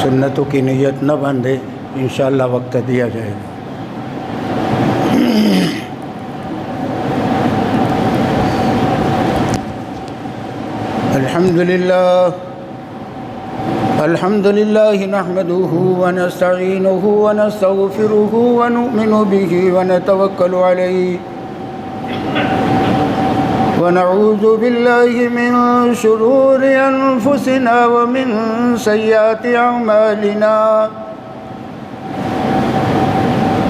سنتوں کی نیت نہ باندھے انشاءاللہ وقت دیا جائے گا۔ الحمد لله نحمده ونستعينه ونستغفره ونؤمن به ونتوكل عليه ونعوذ بالله من شرور أنفسنا ومن سيئات أعمالنا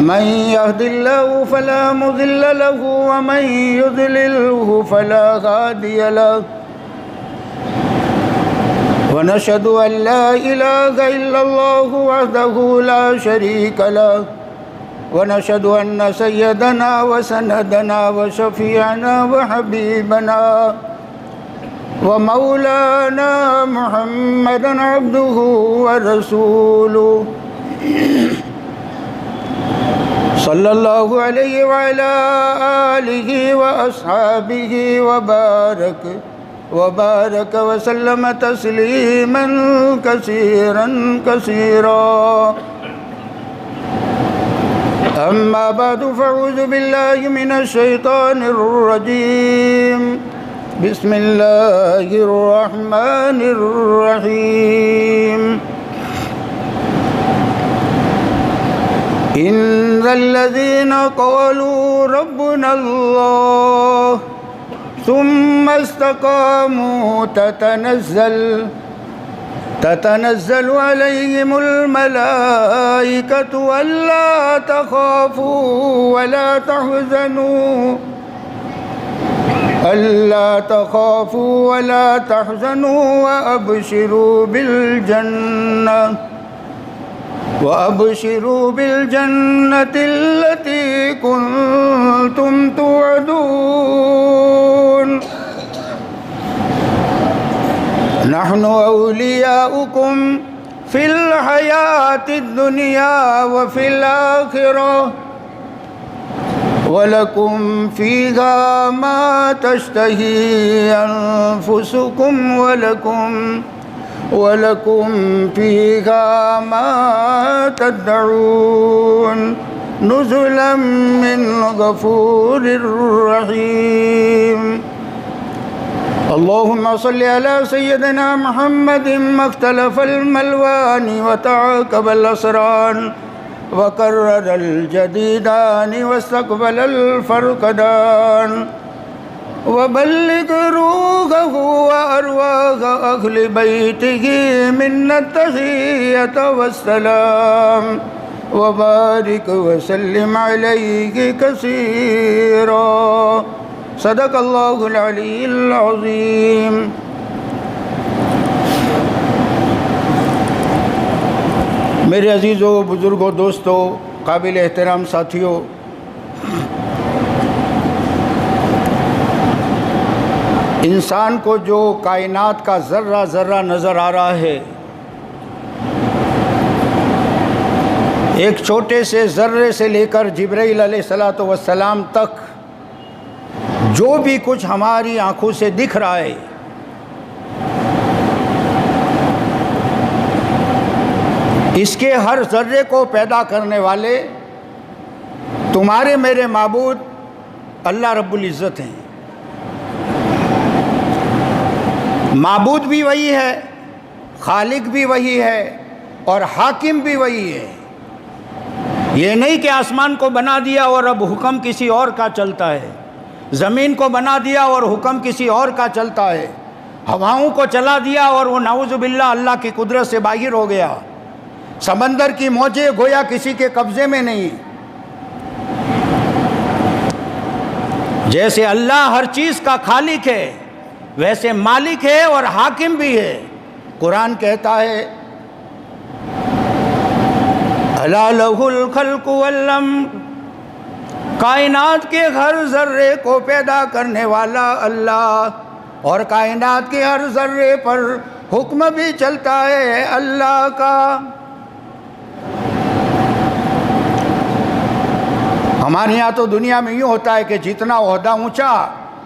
من يهد الله فلا مضل له ومن يضلله فلا هادي له ونشهد أن لا إله إلا الله وحده لا شريك له ونشهد أن سيدنا وسندنا وشفيعنا وحبيبنا ومولانا محمدا عبده ورسوله صلى الله عليه وعلى آله وأصحابه وبارك وسلم تسليما كثيرا كثيرا أما بعد فأعوذ بالله من الشيطان الرجيم بسم الله الرحمن الرحيم إن الذين قالوا ربنا الله ثم استقاموا تتنزل عليهم الملائكة ألا تخافوا ولا تحزنوا وأبشروا بالجنة التي كنتم توعدون نحن أولياؤكم في الحياة الدنيا وفي الآخرة ولكم فيها ما تشتهي أنفسكم ولكم فيها ما تدعون نزلا من غفور رحيم اللهم صل على سيدنا محمد ما اختلف الملوان وتعاقب الأسران وكرر الجديدان واستقبل الفرقدان وبلغ روحه وأرواح أهل بيته منا التحية والسلام وبارك وسلم عليه كثيرا صدق الله العلي العظيم۔ میرے عزیزوں، بزرگوں، دوستوں، قابل احترام ساتھیوں، انسان کو جو کائنات کا ذرہ ذرہ نظر آ رہا ہے، ایک چھوٹے سے ذرے سے لے کر جبرائیل علیہ السلام تک جو بھی کچھ ہماری آنکھوں سے دکھ رہا ہے، اس کے ہر ذرے کو پیدا کرنے والے تمہارے میرے معبود اللہ رب العزت ہیں۔ معبود بھی وہی ہے، خالق بھی وہی ہے، اور حاکم بھی وہی ہے۔ یہ نہیں کہ آسمان کو بنا دیا اور اب حکم کسی اور کا چلتا ہے، زمین کو بنا دیا اور حکم کسی اور کا چلتا ہے، ہواؤں کو چلا دیا اور وہ نعوذ باللہ اللہ کی قدرت سے باہر ہو گیا، سمندر کی موجیں گویا کسی کے قبضے میں نہیں۔ جیسے اللہ ہر چیز کا خالق ہے، ویسے مالک ہے اور حاکم بھی ہے۔ قرآن کہتا ہے الا لہ الخلق والامر، کائنات کے ہر ذرے کو پیدا کرنے والا اللہ، اور کائنات کے ہر ذرے پر حکم بھی چلتا ہے اللہ کا۔ ہمارے یہاں تو دنیا میں یوں ہوتا ہے کہ جتنا عہدہ اونچا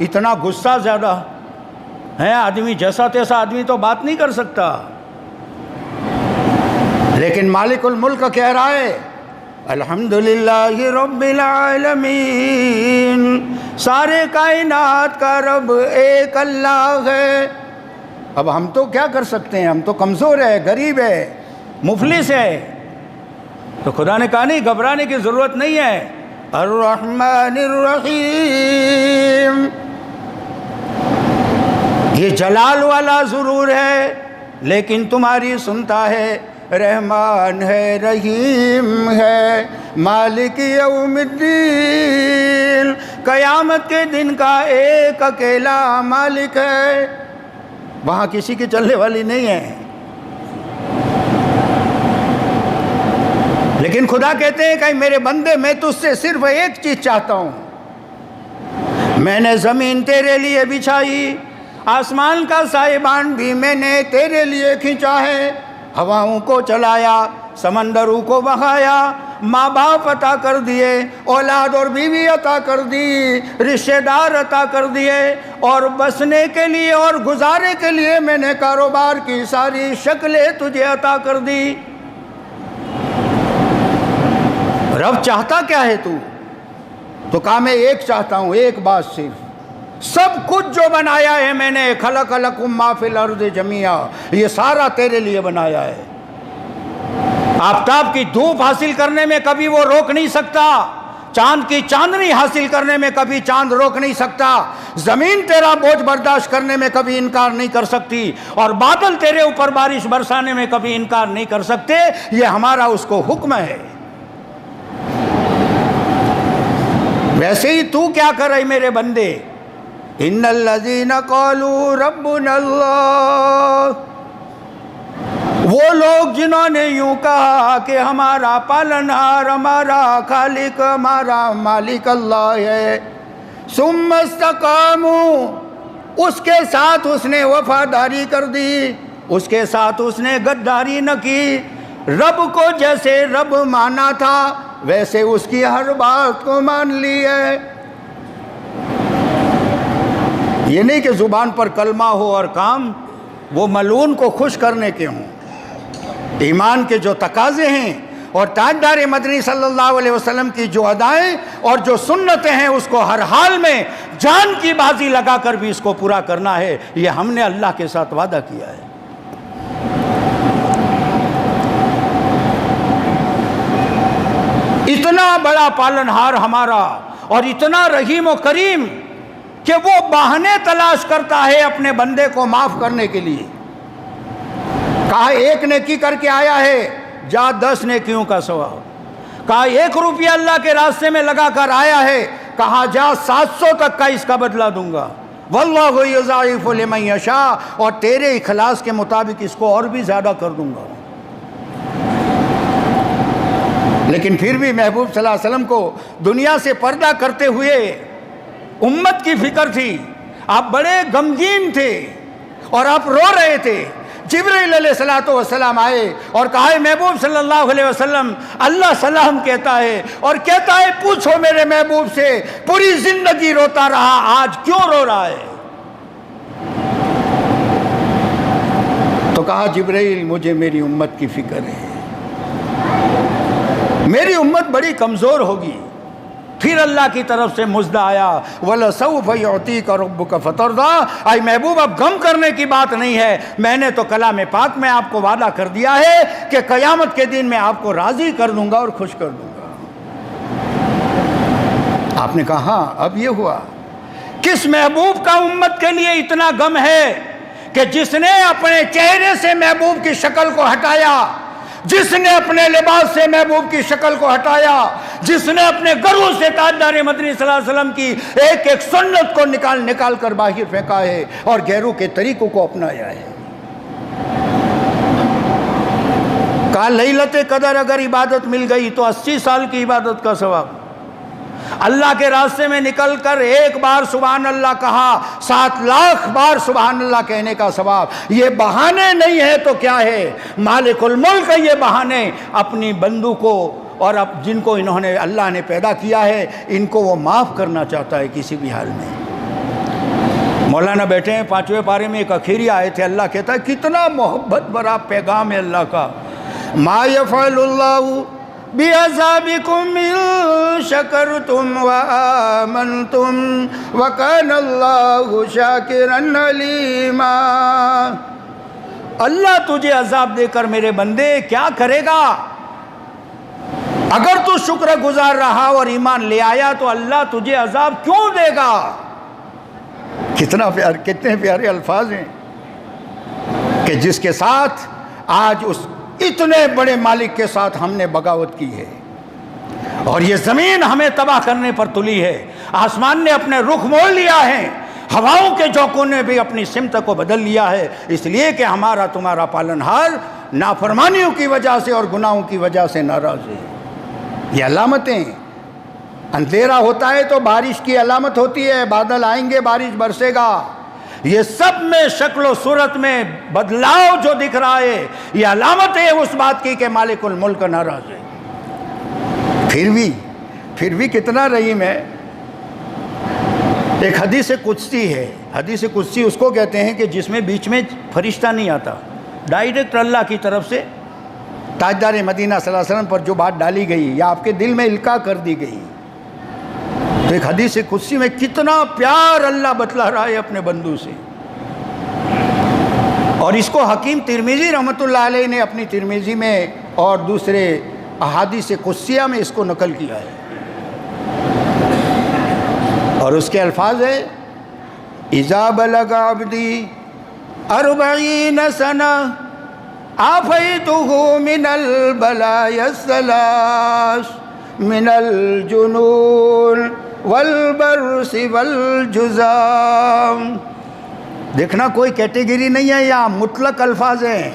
اتنا غصہ زیادہ ہے۔ آدمی جیسا تیسا آدمی تو بات نہیں کر سکتا۔ لیکن مالک الملک کہہ رہا ہے الحمدللہ رب العالمین، سارے کائنات کا رب ایک اللہ ہے۔ اب ہم تو کیا کر سکتے ہیں، ہم تو کمزور ہے، غریب ہے، مفلس ہے۔ تو خدا نے کہا نہیں، گھبرانے کی ضرورت نہیں ہے۔ الرحمن الرحیم، یہ جلال والا ضرور ہے لیکن تمہاری سنتا ہے، رحمان ہے، رحیم ہے، مالک یوم الدین، قیامت کے دن کا ایک اکیلا مالک ہے، وہاں کسی کی چلنے والی نہیں ہے۔ لیکن خدا کہتے ہیں کہ میرے بندے، میں تجھ سے صرف ایک چیز چاہتا ہوں، میں نے زمین تیرے لیے بچھائی، آسمان کا سائبان بھی میں نے تیرے لیے کھینچا ہے، ہواؤں کو چلایا، سمندروں کو بہایا، ماں باپ عطا کر دیے، اولاد اور بیوی عطا کر دی، رشتہ دار عطا کر دیے، اور بسنے کے لیے اور گزارے کے لیے میں نے کاروبار کی ساری شکلیں تجھے عطا کر دی۔ رب چاہتا کیا ہے تو کہا میں ایک چاہتا ہوں، ایک بات صرف، سب کچھ جو بنایا ہے میں نے، خلق لکم ما فی الارض جمیعا، یہ سارا تیرے لیے بنایا ہے۔ آفتاب کی دھوپ حاصل کرنے میں کبھی وہ روک نہیں سکتا، چاند کی چاندنی حاصل کرنے میں کبھی چاند روک نہیں سکتا، زمین تیرا بوجھ برداشت کرنے میں کبھی انکار نہیں کر سکتی، اور بادل تیرے اوپر بارش برسانے میں کبھی انکار نہیں کر سکتے، یہ ہمارا اس کو حکم ہے۔ ویسے ہی تو کیا کر رہے میرے بندے، ان الذین قالوا ربنا اللہ، وہ لوگ جنہوں نے یوں کہا کہ ہمارا پالنہار، ہمارا خالق، ہمارا مالک اللہ ہے، ثم استقاموا، اس کے ساتھ اس نے وفاداری کر دی، اس کے ساتھ اس نے غداری نہ کی، رب کو جیسے رب مانا تھا ویسے اس کی ہر بات کو مان لی ہے۔ یہ نہیں کہ زبان پر کلمہ ہو اور کام وہ ملعون کو خوش کرنے کے ہوں، ایمان کے جو تقاضے ہیں اور تاجدار مدنی صلی اللہ علیہ وسلم کی جو ادائیں اور جو سنتیں ہیں، اس کو ہر حال میں جان کی بازی لگا کر بھی اس کو پورا کرنا ہے، یہ ہم نے اللہ کے ساتھ وعدہ کیا ہے۔ اتنا بڑا پالنہار ہمارا اور اتنا رحیم و کریم کہ وہ بہانے تلاش کرتا ہے اپنے بندے کو معاف کرنے کے لیے۔ کہا ایک نیکی کر کے آیا ہے، جا 10 نیکیوں کا ثواب۔ کہا 1 روپیہ اللہ کے راستے میں لگا کر آیا ہے، کہا جا 700 تک کا اس کا بدلہ دوں گا، واللہ یضاعف لمن یشاء، اور تیرے اخلاص کے مطابق اس کو اور بھی زیادہ کر دوں گا۔ لیکن پھر بھی محبوب صلی اللہ علیہ وسلم کو دنیا سے پردہ کرتے ہوئے امت کی فکر تھی، آپ بڑے غمگین تھے اور آپ رو رہے تھے۔ جبرائیل علیہ السلام آئے اور کہا محبوب صلی اللہ علیہ وسلم اللہ سلام کہتا ہے اور کہتا ہے پوچھو میرے محبوب سے، پوری زندگی روتا رہا، آج کیوں رو رہا ہے؟ تو کہا جبرائیل مجھے میری امت کی فکر ہے، میری امت بڑی کمزور ہوگی۔ پھر اللہ کی طرف سے مژدہ آیا وَلَسَوْفَ يُعْطِيكَ رَبُّكَ فَتَرْضَىٰ، اے محبوب اب غم کرنے کی بات نہیں ہے، میں نے تو کلام پاک میں آپ کو وعدہ کر دیا ہے کہ قیامت کے دن میں آپ کو راضی کر دوں گا اور خوش کر دوں گا۔ آپ نے کہا ہاں اب یہ ہوا۔ کس محبوب کا امت کے لیے اتنا غم ہے کہ جس نے اپنے چہرے سے محبوب کی شکل کو ہٹایا، جس نے اپنے لباس سے محبوب کی شکل کو ہٹایا، جس نے اپنے گھروں سے تاجدار مدنی صلی اللہ علیہ وسلم کی ایک ایک سنت کو نکال کر باہر پھینکا ہے اور غیروں کے طریقوں کو اپنایا ہے۔ کہا لیلۃ قدر اگر عبادت مل گئی تو 80 سال کی عبادت کا ثواب، اللہ کے راستے میں نکل کر 1 بار سبحان اللہ کہا 7 لاکھ بار سبحان اللہ کہنے کا ثواب۔ یہ بہانے نہیں ہے تو کیا ہے؟ مالک الملک یہ بہانے اپنی بندوں کو اور اب جن کو انہوں نے اللہ نے پیدا کیا ہے ان کو وہ معاف کرنا چاہتا ہے کسی بھی حال میں۔ مولانا بیٹھے ہیں 5ویں پارے میں ایک اخیری آیت ہے، اللہ کہتا ہے کتنا محبت بھرا پیغام ہے اللہ کا، ما یفعل اللہ بعذابکم ان شکرتم وآمنتم وکان اللہ شاکرا علیما۔ اللہ تجھے عذاب دے کر میرے بندے کیا کرے گا؟ اگر تو شکر گزار رہا اور ایمان لے آیا تو اللہ تجھے عذاب کیوں دے گا؟ کتنے پیارے الفاظ ہیں کہ جس کے ساتھ آج اس اتنے بڑے مالک کے ساتھ ہم نے بغاوت کی ہے، اور یہ زمین ہمیں تباہ کرنے پر تلی ہے، آسمان نے اپنے رخ موڑ لیا ہے، ہواؤں کے جھونکوں نے بھی اپنی سمت کو بدل لیا ہے، اس لیے کہ ہمارا تمہارا پالنہار نافرمانیوں کی وجہ سے اور گناہوں کی وجہ سے ناراض ہے۔ یہ علامتیں، اندھیرا ہوتا ہے تو بارش کی علامت ہوتی ہے، بادل آئیں گے بارش برسے گا، یہ سب میں شکل و صورت میں بدلاؤ جو دکھ رہا ہے یہ علامت ہے اس بات کی کہ مالک الملک ناراض ہے۔ پھر بھی کتنا رحیم ہے۔ ایک حدیث قدسی ہے، حدیث قدسی اس کو کہتے ہیں کہ جس میں بیچ میں فرشتہ نہیں آتا، ڈائریکٹ اللہ کی طرف سے تاجدار مدینہ صلی اللہ علیہ وسلم پر جو بات ڈالی گئی یا آپ کے دل میں القاء کر دی گئی، تو ایک حدیث قدسی میں کتنا پیار اللہ بتلا رہا ہے اپنے بندوں سے، اور اس کو حکیم ترمذی رحمۃ اللہ علیہ نے اپنی ترمذی میں اور دوسرے احادیث قدسیہ میں اس کو نقل کیا ہے، اور اس کے الفاظ ہے اذا بلغ عبدی 40 سنہ عافیتہ من البلایا الثلاث من الجنون والبرص والجذام۔ دیکھنا کوئی کیٹیگری نہیں ہے، یہاں مطلق الفاظ ہیں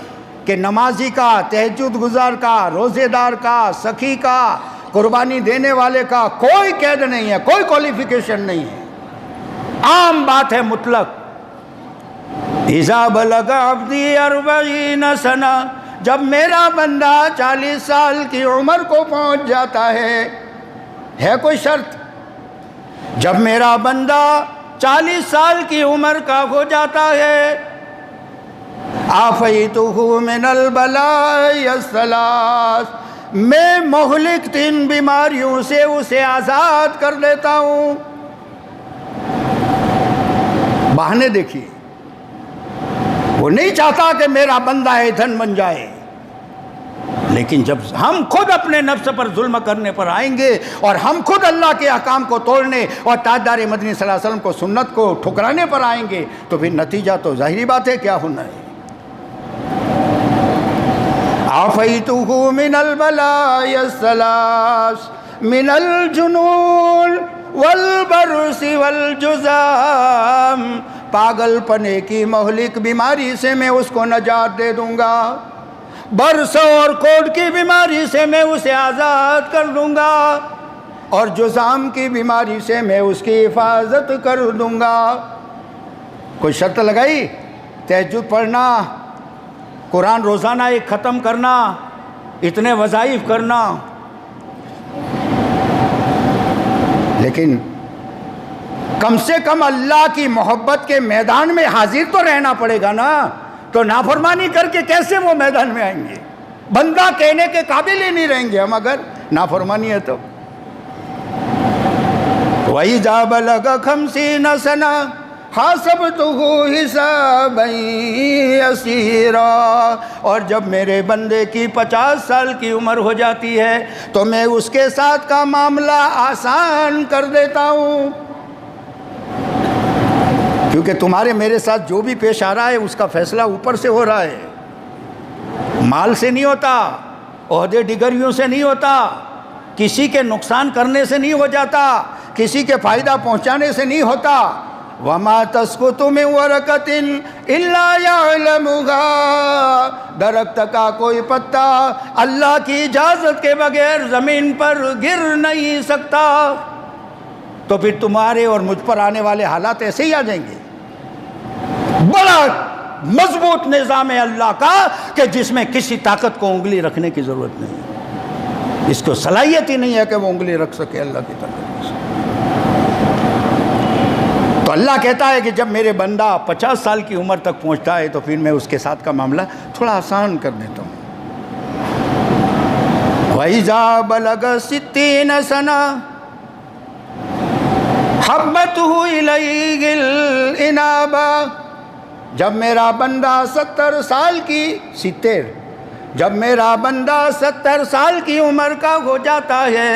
کہ نمازی کا، تہجد گزار کا، روزے دار کا، سخی کا، قربانی دینے والے کا کوئی قید نہیں ہے، کوئی کوالیفیکیشن نہیں ہے، عام بات ہے، مطلق۔ اذا بلغ عبدی 40 سنہ، جب میرا بندہ 40 سال کی عمر کو پہنچ جاتا ہے کوئی شرط؟ جب میرا بندہ 40 سال کی عمر کا ہو جاتا ہے، عافیتہ من البلاء الثلاث، میں مہلک 3 بیماریوں سے اسے آزاد کر دیتا ہوں۔ بہانے دیکھیے، وہ نہیں چاہتا کہ میرا بندہ ایندھن بن جائے، لیکن جب ہم خود اپنے نفس پر ظلم کرنے پر آئیں گے اور ہم خود اللہ کے احکام کو توڑنے اور تاجدار مدنی صلی اللہ علیہ وسلم کو سنت کو ٹھکرانے پر آئیں گے تو پھر نتیجہ تو ظاہری بات ہے کیا ہونا ہے۔ عافیتہ من البلاء الثلاث من الجنون والبرص والجذام، پاگل پنے کی مہلک بیماری سے میں اس کو نجات دے دوں گا، برس اور کوڑ کی بیماری سے میں اسے آزاد کر دوں گا، اور جذام کی بیماری سے میں اس کی حفاظت کر دوں گا۔ کوئی شرط لگائی؟ تہجد پڑھنا، قرآن روزانہ ایک ختم کرنا، اتنے وظائف کرنا، لیکن کم سے کم اللہ کی محبت کے میدان میں حاضر تو رہنا پڑے گا نا، تو نافرمانی کر کے کیسے وہ میدان میں آئیں گے؟ بندہ کہنے کے قابل ہی نہیں رہیں گے ہم اگر نافرمانی ہے تو۔ وَإِذَا بَلَغَ 50 سَنَةً حَاسَبْتُهُ حِسَابًا يَسِيرًا، اور جب میرے بندے کی 50 سال کی عمر ہو جاتی ہے تو میں اس کے ساتھ کا معاملہ آسان کر دیتا ہوں، کیونکہ تمہارے میرے ساتھ جو بھی پیش آ رہا ہے اس کا فیصلہ اوپر سے ہو رہا ہے، مال سے نہیں ہوتا، عہدے ڈگریوں سے نہیں ہوتا، کسی کے نقصان کرنے سے نہیں ہو جاتا، کسی کے فائدہ پہنچانے سے نہیں ہوتا۔ وَمَا تَسْقُطُ مِنْ وَرَقَةٍ إِلَّا يَعْلَمُهَا، درخت کا کوئی پتا اللہ کی اجازت کے بغیر زمین پر گر نہیں سکتا۔ تو پھر تمہارے اور مجھ پر آنے والے حالات ایسے ہی آ جائیں گے۔ بڑا مضبوط نظام ہے اللہ کا کہ جس میں کسی طاقت کو انگلی رکھنے کی ضرورت نہیں، اس کو صلاحیت ہی نہیں ہے کہ وہ انگلی رکھ سکے اللہ کی طرف۔ تو اللہ کہتا ہے کہ جب میرے بندہ 50 سال کی عمر تک پہنچتا ہے تو پھر میں اس کے ساتھ کا معاملہ تھوڑا آسان کر دیتا ہوں۔ وَإِذَا بَلَغَ 60 سَنَةً حَبَّتْهُ إِلَيْهِ الْإِنَابَةُ، جب میرا بندہ 70 سال کی 70 جب میرا بندہ 70 سال کی عمر کا ہو جاتا ہے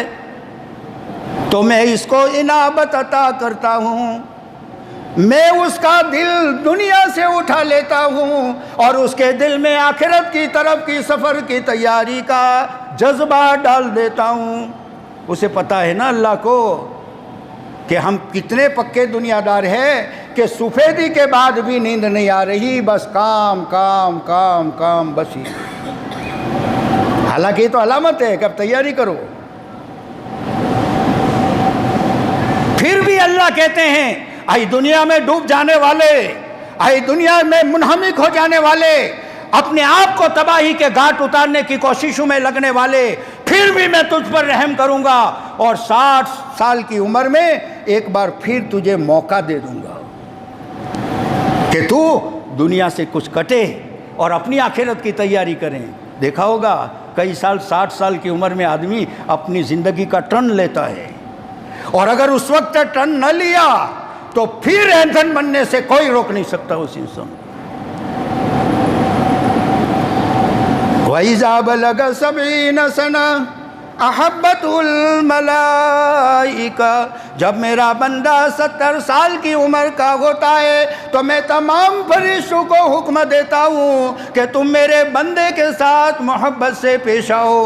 تو میں اس کو انابت عطا کرتا ہوں، میں اس کا دل دنیا سے اٹھا لیتا ہوں اور اس کے دل میں آخرت کی طرف کی سفر کی تیاری کا جذبہ ڈال دیتا ہوں۔ اسے پتہ ہے نا اللہ کو کہ ہم کتنے پکے دنیا دار ہیں کہ سفیدی کے بعد بھی نیند نہیں آ رہی، بس کام کام کام کام بس ہی۔ حالانکہ یہ تو علامت ہے کہ اب تیاری کرو۔ پھر بھی اللہ کہتے ہیں اے دنیا میں ڈوب جانے والے، اے دنیا میں منہمک ہو جانے والے، اپنے آپ کو تباہی کے گھاٹ اتارنے کی کوششوں میں لگنے والے، پھر بھی میں تجھ پر رحم کروں گا اور 60 سال کی عمر میں ایک بار پھر تجھے موقع دے دوں گا کہ تو دنیا سے کچھ کٹے اور اپنی آخرت کی تیاری کریں۔ دیکھا ہوگا کئی سال 60 سال کی عمر میں آدمی اپنی زندگی کا ٹرن لیتا ہے، اور اگر اس وقت ٹرن نہ لیا تو پھر ایندھن بننے سے کوئی روک نہیں سکتا اس انسان۔ وَإِذَا بَلَغَ 70 سَنَةً أَحَبَّتْهُ الْمَلَائِكَةُ، جب میرا بندہ 70 سال کی عمر کا ہوتا ہے تو میں تمام فرشتوں کو حکم دیتا ہوں کہ تم میرے بندے کے ساتھ محبت سے پیش آؤ۔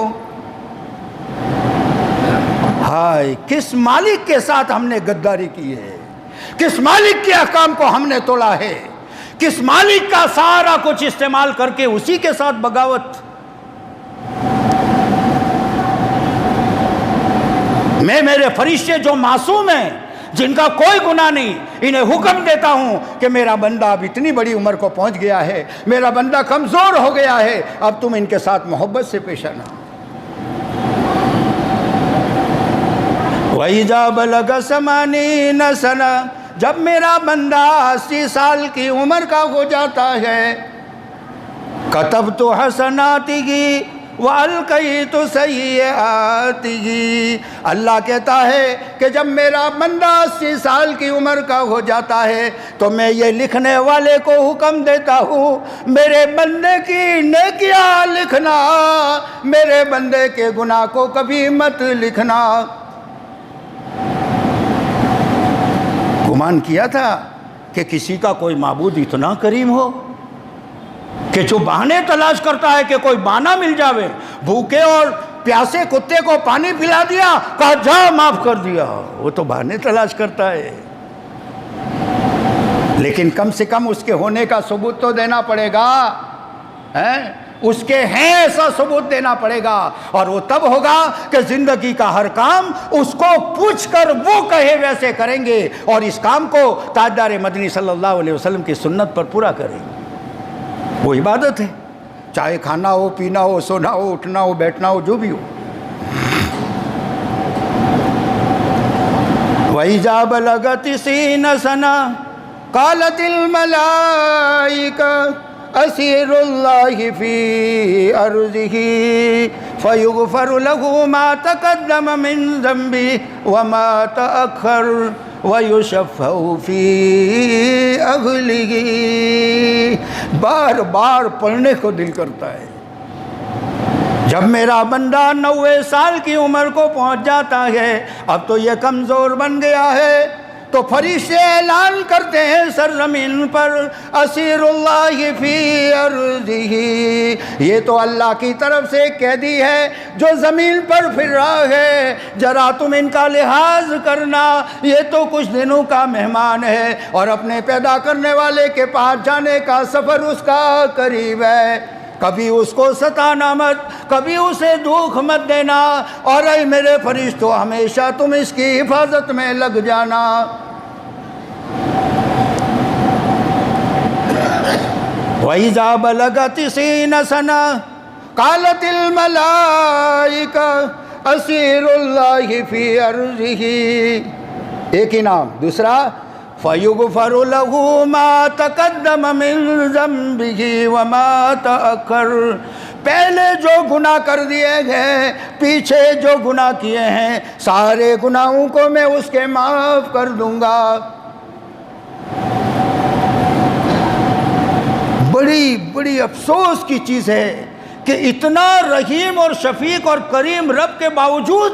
ہائے، کس مالک کے ساتھ ہم نے غداری کی ہے، کس مالک کے احکام کو ہم نے توڑا ہے، کس مالک کا سارا کچھ استعمال کر کے اسی کے ساتھ بغاوت۔ میں میرے فرشتے جو معصوم ہیں، جن کا کوئی گناہ نہیں، انہیں حکم دیتا ہوں کہ میرا بندہ اب اتنی بڑی عمر کو پہنچ گیا ہے، میرا بندہ کمزور ہو گیا ہے، اب تم ان کے ساتھ محبت سے پیش آنا۔ وَإِذَا بَلَغَ 80 سَنَةً، جب میرا بندہ 80 سال کی عمر کا ہو جاتا ہے، كَتَبْتُ حَسَنَاتِهِ وَأَلْقَيْتُ سَيِّئَاتِهِ، اللہ کہتا ہے کہ جب میرا بندہ 80 سال کی عمر کا ہو جاتا ہے تو میں یہ لکھنے والے کو حکم دیتا ہوں میرے بندے کی نیکیاں لکھنا، میرے بندے کے گناہ کو کبھی مت لکھنا۔ گمان کیا تھا کہ کسی کا کوئی معبود اتنا کریم ہو کہ جو بہانے تلاش کرتا ہے کہ کوئی بہانہ مل جاوے، بھوکے اور پیاسے کتے کو پانی پلا دیا، کہا جا معاف کر دیا، وہ تو بہانے تلاش کرتا ہے۔ لیکن کم سے کم اس کے ہونے کا ثبوت تو دینا پڑے گا، اس کے ہیں ایسا ثبوت دینا پڑے گا، اور وہ تب ہوگا کہ زندگی کا ہر کام اس کو پوچھ کر وہ کہے ویسے کریں گے، اور اس کام کو تاجدار مدنی صلی اللہ علیہ وسلم کی سنت پر پورا کریں گے۔ وہ عبادت ہے، چاہے کھانا ہو، پینا ہو، سونا ہو، اٹھنا ہو، بیٹھنا ہو، جو بھی ہو۔ وَإِذَا بَلَغَ 90 سَنَةً قَالَتِ الْمَلَائِكَةُ أَسِيرُ اللَّهِ فِي أَرْضِهِ فَيُغْفَرُ لَهُ مَا تَقَدَّمَ مِنْ ذَنْبِهِ وَمَا تَأَخَّرَ وَيُشَفَّعُ فِي أَهْلِهِ، بار بار پڑھنے کو دل کرتا ہے۔ جب میرا بندہ 90 سال کی عمر کو پہنچ جاتا ہے، اب تو یہ کمزور بن گیا ہے، تو فرشتے اعلان کرتے ہیں سرزمین پر، اسیر اللہ فی ارضہ، یہ تو اللہ کی طرف سے قیدی ہے جو زمین پر پھر رہا ہے، ذرا تم ان کا لحاظ کرنا، یہ تو کچھ دنوں کا مہمان ہے اور اپنے پیدا کرنے والے کے پاس جانے کا سفر اس کا قریب ہے، کبھی اس کو ستانا مت، کبھی اسے دکھ مت دینا، اور اے میرے فرشتوں ہمیشہ تم اس کی حفاظت میں لگ جانا۔ وَإِذَا بَلَغَ 90 سَنَةً قَالَتِ الْمَلَائِكَةُ أَسِيرُ اللَّهِ فِي أَرْضِهِ، ایک انعام، دوسرا فَيُغْفَرُ لَهُ مَا تَقَدَّمَ مِنْ ذَنْبِهِ وَمَا تَأَخَّرَ، پہلے جو گناہ کر دیے گئے، پیچھے جو گناہ کیے ہیں، سارے گناہوں کو میں اس کے معاف کر دوں گا۔ بڑی بڑی افسوس کی چیز ہے کہ اتنا رحیم اور شفیق اور کریم رب کے باوجود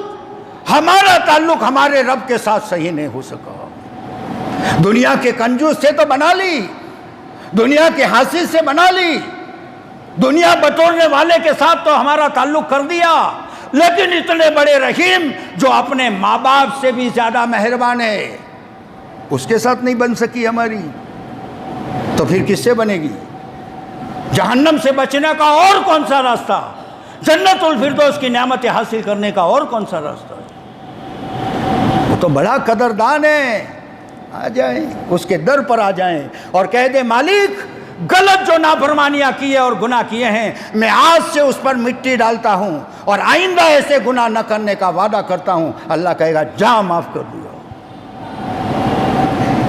ہمارا تعلق ہمارے رب کے ساتھ صحیح نہیں ہو سکا۔ دنیا کے کنجوس سے تو بنا لی، دنیا کے حاسد سے بنا لی، دنیا بٹورنے والے کے ساتھ تو ہمارا تعلق کر دیا، لیکن اتنے بڑے رحیم جو اپنے ماں باپ سے بھی زیادہ مہربان ہے، اس کے ساتھ نہیں بن سکی ہماری، تو پھر کس سے بنے گی؟ جہنم سے بچنے کا اور کون سا راستہ؟ جنت الفردوس کی نعمتیں حاصل کرنے کا اور کون سا راستہ ہے؟ وہ تو بڑا قدردان ہے، آ جائیں اس کے در پر آ جائیں اور کہہ دیں مالک غلط جو نافرمانیاں کیے اور گناہ کیے ہیں، میں آج سے اس پر مٹی ڈالتا ہوں اور آئندہ ایسے گناہ نہ کرنے کا وعدہ کرتا ہوں۔ اللہ کہے گا جا معاف کر دیا۔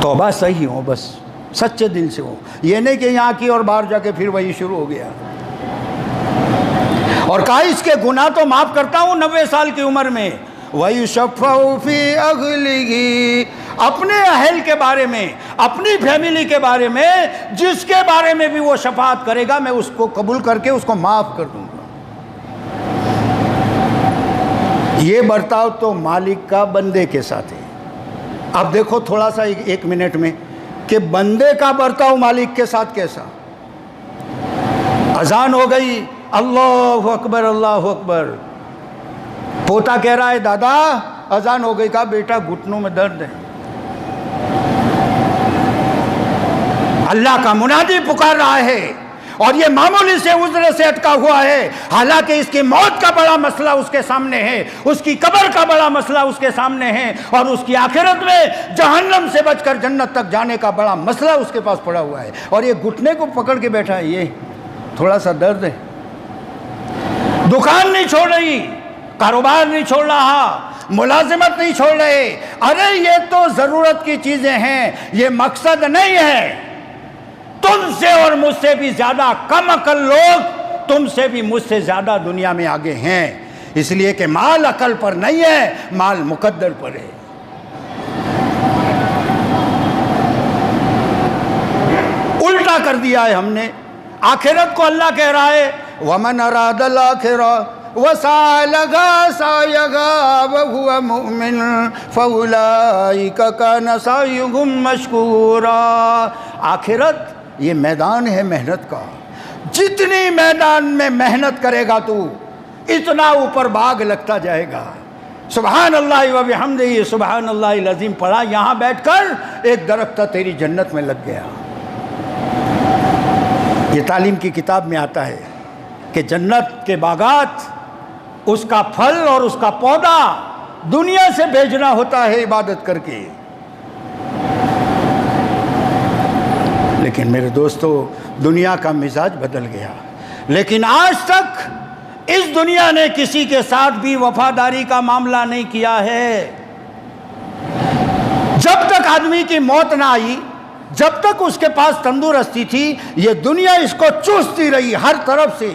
توبہ صحیح ہو، بس سچے دل سے ہو، یہ نہیں کہ یہاں کی اور باہر جا کے پھر وہی شروع ہو گیا۔ اور کہا اس کے گناہ تو معاف کرتا ہوں 90 سال کی عمر میں۔ وَيُشَفَّعُ فِي أَهْلِهِ، اپنے اہل کے بارے میں، اپنی فیملی کے بارے میں، جس کے بارے میں بھی وہ شفاعت کرے گا میں اس کو قبول کر کے اس کو معاف کر دوں گا۔ یہ برتاؤ تو مالک کا بندے کے ساتھ ہے۔ اب دیکھو تھوڑا سا ایک منٹ میں کہ بندے کا برتاؤ مالک کے ساتھ کیسا۔ اذان ہو گئی، اللہ اکبر اللہ اکبر، پوتا کہہ رہا ہے دادا اذان ہو گئی، کہا بیٹا گھٹنوں میں درد ہے۔ اللہ کا منادی پکار رہا ہے اور یہ معمولی سے عذر سے اٹکا ہوا ہے، حالانکہ اس کی موت کا بڑا مسئلہ اس کے سامنے ہے، اس کی قبر کا بڑا مسئلہ اس کے سامنے ہے، اور اس کی آخرت میں جہنم سے بچ کر جنت تک جانے کا بڑا مسئلہ اس کے پاس پڑا ہوا ہے، اور یہ گھٹنے کو پکڑ کے بیٹھا ہے، یہ تھوڑا سا درد ہے۔ دکان نہیں چھوڑ رہی، کاروبار نہیں چھوڑ رہا، ملازمت نہیں چھوڑ رہے، ارے یہ تو ضرورت کی چیزیں ہیں، یہ مقصد نہیں ہے۔ تم سے اور مجھ سے بھی زیادہ کم عقل لوگ تم سے بھی مجھ سے زیادہ دنیا میں آگے ہیں، اس لیے کہ مال عقل پر نہیں ہے، مال مقدر پر ہے۔ الٹا کر دیا ہے ہم نے۔ آخرت کو اللہ کہہ رہا ہے وَمَنْ أَرَادَ الْآخِرَةَ وَسَعَى لَهَا سَعْيَهَا وَهُوَ مُؤْمِنٌ فَأُولَئِكَ كَانَ سَعْيُهُمْ مَشْكُورًا۔ آخرت یہ میدان ہے محنت کا، جتنی میدان میں محنت کرے گا تو اتنا اوپر باغ لگتا جائے گا۔ سبحان اللہ وبحمدہ، سبحان اللہ العظیم پڑھا، یہاں بیٹھ کر ایک درخت تیری جنت میں لگ گیا۔ یہ تعلیم کی کتاب میں آتا ہے کہ جنت کے باغات، اس کا پھل اور اس کا پودا دنیا سے بھیجنا ہوتا ہے عبادت کر کے۔ لیکن میرے دوستو دنیا کا مزاج بدل گیا، لیکن آج تک اس دنیا نے کسی کے ساتھ بھی وفاداری کا معاملہ نہیں کیا ہے۔ جب تک آدمی کی موت نہ آئی، جب تک اس کے پاس تندرستی تھی، یہ دنیا اس کو چوستی رہی ہر طرف سے،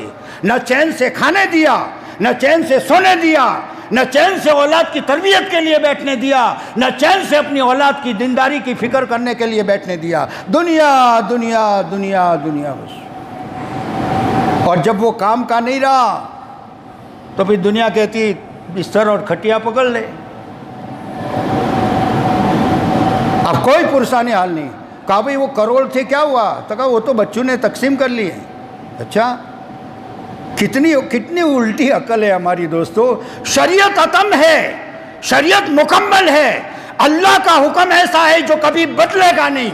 نہ چین سے کھانے دیا، نہ چین سے سونے دیا، نہ چین سے اولاد کی تربیت کے لیے بیٹھنے دیا، نہ چین سے اپنی اولاد کی دینداری کی فکر کرنے کے لیے بیٹھنے دیا۔ دنیا دنیا دنیا دنیا بس۔ اور جب وہ کام کا نہیں رہا تو پھر دنیا کہتی بستر اور کھٹیا پکڑ لے، اب کوئی پرسانی حال نہیں۔ کہا بھئی وہ کروڑ تھے کیا ہوا؟ تو کہا وہ تو بچوں نے تقسیم کر لیے۔ اچھا، کتنی الٹی عقل ہے ہماری دوستو۔ شریعت اتم ہے، شریعت مکمل ہے، اللہ کا حکم ایسا ہے جو کبھی بدلے گا نہیں۔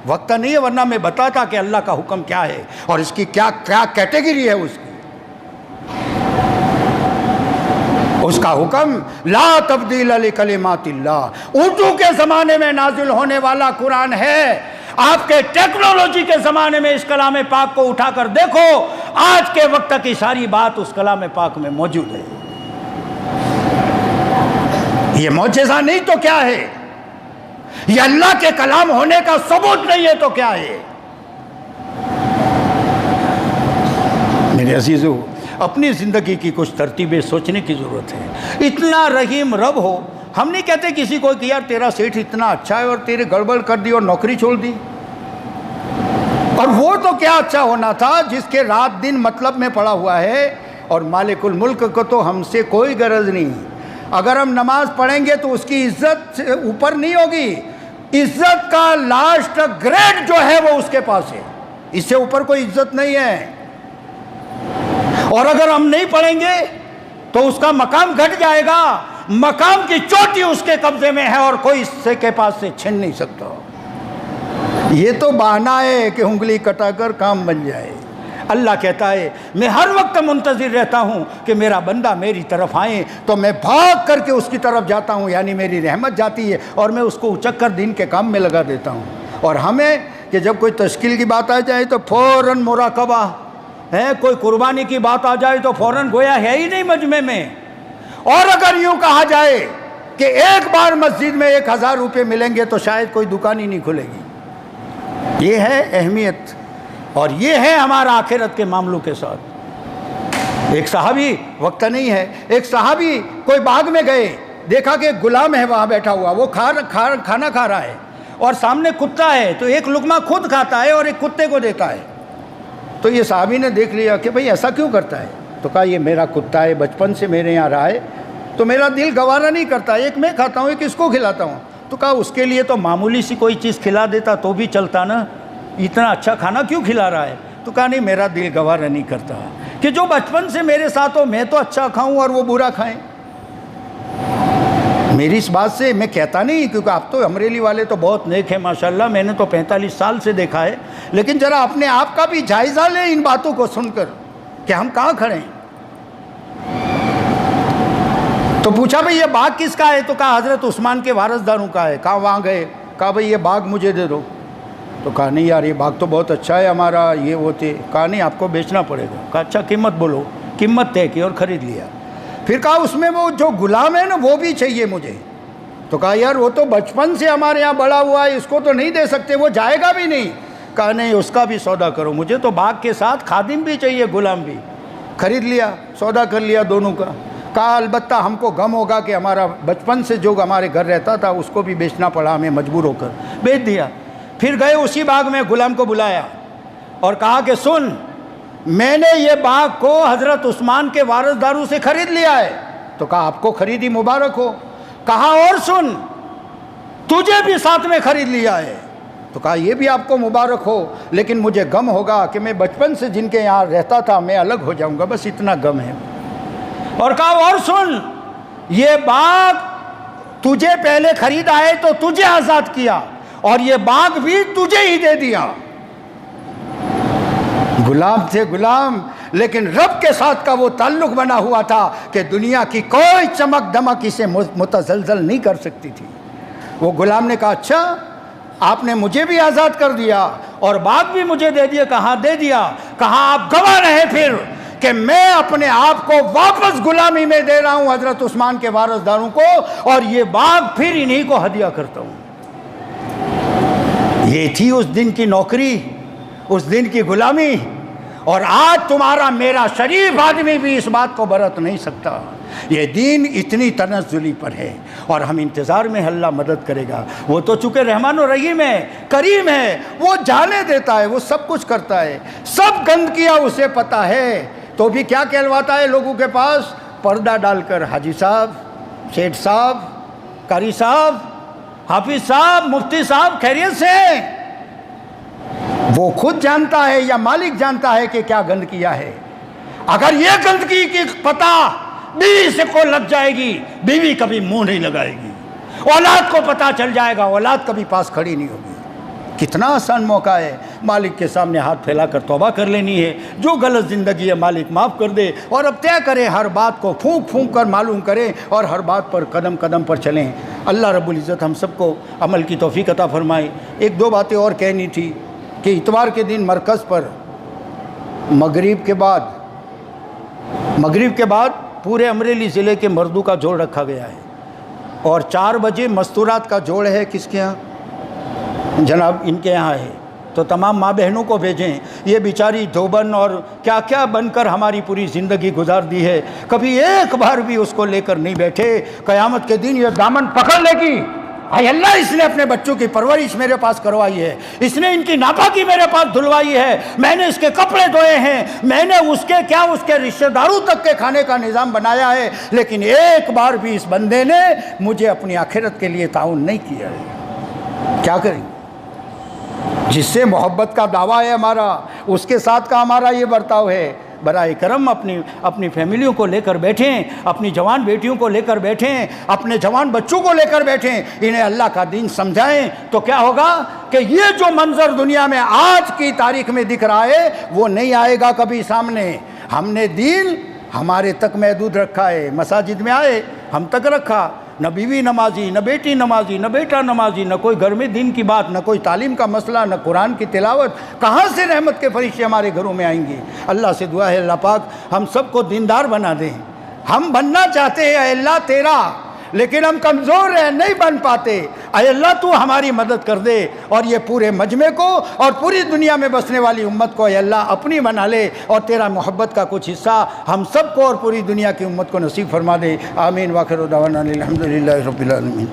وقت نہیں ہے ورنہ میں بتاتا کہ اللہ کا حکم کیا ہے اور اس کی کیا کیٹیگری ہے۔ اس کا حکم لا تبدیل لکلمات اللہ، اردو کے زمانے میں نازل ہونے والا قرآن ہے۔ آپ کے ٹیکنالوجی کے زمانے میں اس کلام پاک کو اٹھا کر دیکھو، آج کے وقت کی ساری بات اس کلام پاک میں موجود ہے۔ یہ معجزہ نہیں تو کیا ہے؟ یہ اللہ کے کلام ہونے کا ثبوت نہیں ہے تو کیا ہے؟ میرے عزیزو، اپنی زندگی کی کچھ ترتیبیں سوچنے کی ضرورت ہے۔ اتنا رحیم رب ہو، ہم نہیں کہتے کسی کو کہ یار تیرا سیٹھ اتنا اچھا ہے اور تیرے گڑبڑ کر دی اور نوکری چھوڑ دی۔ اور وہ تو کیا اچھا ہونا تھا جس کے رات دن مطلب میں پڑا ہوا ہے، اور مالک الملک کو تو ہم سے کوئی غرض نہیں۔ اگر ہم نماز پڑھیں گے تو اس کی عزت سے اوپر نہیں ہوگی، عزت کا لاسٹ گریڈ جو ہے وہ اس کے پاس ہے، اس سے اوپر کوئی عزت نہیں ہے۔ اور اگر ہم نہیں پڑھیں گے تو اس کا مقام گھٹ جائے گا، مقام کی چوٹی اس کے قبضے میں ہے اور کوئی اس سے کے پاس سے چھن نہیں سکتا۔ یہ تو بہانہ ہے کہ انگلی کٹا کر کام بن جائے۔ اللہ کہتا ہے میں ہر وقت منتظر رہتا ہوں کہ میرا بندہ میری طرف آئے تو میں بھاگ کر کے اس کی طرف جاتا ہوں، یعنی میری رحمت جاتی ہے اور میں اس کو اچک کر دین کے کام میں لگا دیتا ہوں۔ اور ہمیں کہ جب کوئی تشکیل کی بات آ جائے تو فوراً مراقبہ ہے، کوئی قربانی کی بات آ جائے تو فوراً گویا ہے ہی نہیں مجمع میں۔ اور اگر یوں کہا جائے کہ ایک بار مسجد میں 1000 روپے ملیں گے تو شاید کوئی دکان ہی نہیں کھلے گی۔ یہ ہے اہمیت، اور یہ ہے ہمارا آخرت کے معاملوں کے ساتھ۔ ایک صحابی، وقت نہیں ہے، ایک صحابی کوئی باغ میں گئے، دیکھا کہ غلام ہے وہاں بیٹھا ہوا، وہ کھانا کھا رہا ہے اور سامنے کتا ہے، تو ایک لقمہ خود کھاتا ہے اور ایک کتے کو دیتا ہے۔ تو یہ صحابی نے دیکھ لیا کہ بھئی ایسا کیوں کرتا ہے؟ تو کہا یہ میرا کتا ہے، بچپن سے میرے یہاں رہا ہے، تو میرا دل گوارا نہیں کرتا، ایک میں کھاتا ہوں ایک اس کو کھلاتا ہوں۔ تو کہا اس کے لیے تو معمولی سی کوئی چیز کھلا دیتا تو بھی چلتا نا، اتنا اچھا کھانا کیوں کھلا رہا ہے؟ تو کہا نہیں میرا دل گوارا نہیں کرتا کہ جو بچپن سے میرے ساتھ ہو میں تو اچھا کھاؤں اور وہ برا کھائیں۔ میری اس بات سے میں کہتا نہیں، کیونکہ آپ تو امریلی والے تو بہت نیک ہیں ماشاءاللہ، میں نے تو 45 سال سے دیکھا ہے، لیکن ذرا اپنے آپ کا بھی جائزہ لیں ان باتوں کو سن کر کہ ہم کہاں کھڑے ہیں۔ تو پوچھا بھئی یہ باغ کس کا ہے؟ تو کہا حضرت عثمان کے وارثداروں کا ہے۔ کہا وہاں گئے، کہا بھئی یہ باغ مجھے دے دو۔ تو کہا نہیں یار یہ باغ تو بہت اچھا ہے ہمارا، یہ وہ تھے۔ کہا نہیں آپ کو بیچنا پڑے گا۔ کہا اچھا قیمت بولو، قیمت طے کی اور خرید لیا۔ پھر کہا اس میں وہ جو غلام ہے نا وہ بھی چاہیے مجھے۔ تو کہا یار وہ تو بچپن سے ہمارے یہاں بڑا ہوا ہے، اس کو تو نہیں دے سکتے، وہ جائے گا بھی نہیں۔ کہا نہیں اس کا بھی سودا کرو، مجھے تو باغ کے ساتھ خادم بھی چاہیے، غلام بھی۔ خرید لیا، سودا کر لیا دونوں کا۔ کہا البتہ ہم کو غم ہوگا کہ ہمارا بچپن سے جو ہمارے گھر رہتا تھا اس کو بھی بیچنا پڑا ہمیں مجبور ہو کر، بیچ دیا۔ پھر گئے اسی باغ میں، غلام کو بلایا اور کہا کہ سن میں نے یہ باغ کو حضرت عثمان کے وارثداروں سے خرید لیا ہے۔ تو کہا آپ کو خریدی مبارک ہو۔ کہا اور سن تجھے بھی ساتھ میں خرید لیا ہے۔ تو کہا یہ بھی آپ کو مبارک ہو، لیکن مجھے غم ہوگا کہ میں بچپن سے جن کے یہاں رہتا تھا میں الگ ہو جاؤں گا، بس اتنا غم ہے۔ اور کہا اور سن یہ باغ تجھے پہلے خریدا ہے تو تجھے آزاد کیا، اور یہ باغ بھی تجھے ہی دے دیا۔ غلام تھے غلام، لیکن رب کے ساتھ کا وہ تعلق بنا ہوا تھا کہ دنیا کی کوئی چمک دمک اسے متزلزل نہیں کر سکتی تھی۔ وہ غلام نے کہا اچھا آپ نے مجھے بھی آزاد کر دیا اور باغ بھی مجھے دے دیا؟ کہاں دے دیا۔ کہا آپ گواہ رہے پھر کہ میں اپنے آپ کو واپس غلامی میں دے رہا ہوں حضرت عثمان کے وارثداروں کو، اور یہ باغ پھر انہی کو ہدیہ کرتا ہوں۔ یہ تھی اس دن کی نوکری، اس دن کی غلامی، اور آج تمہارا میرا شریف آدمی بھی اس بات کو برت نہیں سکتا۔ یہ دین اتنی تنزلی پر ہے اور ہم انتظار میں اللہ مدد کرے گا۔ وہ تو چونکہ رحمان و رحیم ہے، کریم ہے، وہ جانے دیتا ہے، وہ سب کچھ کرتا ہے، سب گندگیاں اسے پتہ ہے، تو بھی کیا کہلواتا ہے لوگوں کے پاس؟ پردہ ڈال کر حاجی صاحب، شیخ صاحب، قاری صاحب، حافظ صاحب، مفتی صاحب خیریت سے ہیں؟ وہ خود جانتا ہے یا مالک جانتا ہے کہ کیا گندگیاں ہے؟ اگر یہ گندگی کی پتہ بیوی سے کو لگ جائے گی، بیوی کبھی منہ نہیں لگائے گی، اولاد کو پتہ چل جائے گا، اولاد کبھی پاس کھڑی نہیں ہوگی۔ کتنا آسان موقع ہے، مالک کے سامنے ہاتھ پھیلا کر توبہ کر لینی ہے، جو غلط زندگی ہے مالک معاف کر دے، اور اب طے کریں، ہر بات کو پھونک پھونک کر معلوم کریں اور ہر بات پر قدم قدم پر چلیں۔ اللہ رب العزت ہم سب کو عمل کی توفیق عطا فرمائے۔ ایک دو باتیں اور کہنی تھی کہ اتوار کے دن مرکز پر مغرب کے بعد پورے امریلی ضلع کے مردوں کا جوڑ رکھا گیا ہے، اور 4 بجے مستورات کا جوڑ ہے، کس کے ہاں؟ جناب ان کے یہاں ہے، تو تمام ماں بہنوں کو بھیجیں. یہ بیچاری دھوبن اور کیا کیا بن کر ہماری پوری زندگی گزار دی ہے, کبھی ایک بار بھی اس کو لے کر نہیں بیٹھے. قیامت کے دن یہ دامن پکڑ لے گی, اے اللہ اس نے اپنے بچوں کی پرورش میرے پاس کروائی ہے, اس نے ان کی ناپاکی میرے پاس دھلوائی ہے, میں نے اس کے کپڑے دھوئے ہیں, میں نے اس کے رشتہ داروں تک کے کھانے کا نظام بنایا ہے, لیکن ایک بار بھی اس بندے نے مجھے اپنی آخرت کے لیے تعاون نہیں کیا ہے. کیا کریں؟ جس سے محبت کا دعویٰ ہے ہمارا, اس کے ساتھ کا ہمارا یہ برتاؤ ہے. برائے کرم اپنی فیملیوں کو لے کر بیٹھیں, اپنی جوان بیٹیوں کو لے کر بیٹھیں, اپنے جوان بچوں کو لے کر بیٹھیں, انہیں اللہ کا دین سمجھائیں. تو کیا ہوگا کہ یہ جو منظر دنیا میں آج کی تاریخ میں دکھ رہا ہے وہ نہیں آئے گا کبھی سامنے. ہم نے دین ہمارے تک محدود رکھا ہے, مساجد میں آئے ہم تک رکھا, نہ بیوی نمازی, نہ بیٹی نمازی, نہ بیٹا نمازی, نہ کوئی گھر میں دین کی بات, نہ کوئی تعلیم کا مسئلہ, نہ قرآن کی تلاوت. کہاں سے رحمت کے فرشتے ہمارے گھروں میں آئیں گے؟ اللہ سے دعا ہے اللہ پاک ہم سب کو دیندار بنا دیں. ہم بننا چاہتے ہیں اے اللہ تیرا, لیکن ہم کمزور ہیں, نہیں بن پاتے. اے اللہ تو ہماری مدد کر دے, اور یہ پورے مجمع کو اور پوری دنیا میں بسنے والی امت کو اے اللہ اپنی بنا لے, اور تیرا محبت کا کچھ حصہ ہم سب کو اور پوری دنیا کی امت کو نصیب فرما دے. آمین. واخر دعوانا الحمدللہ رب العالمین.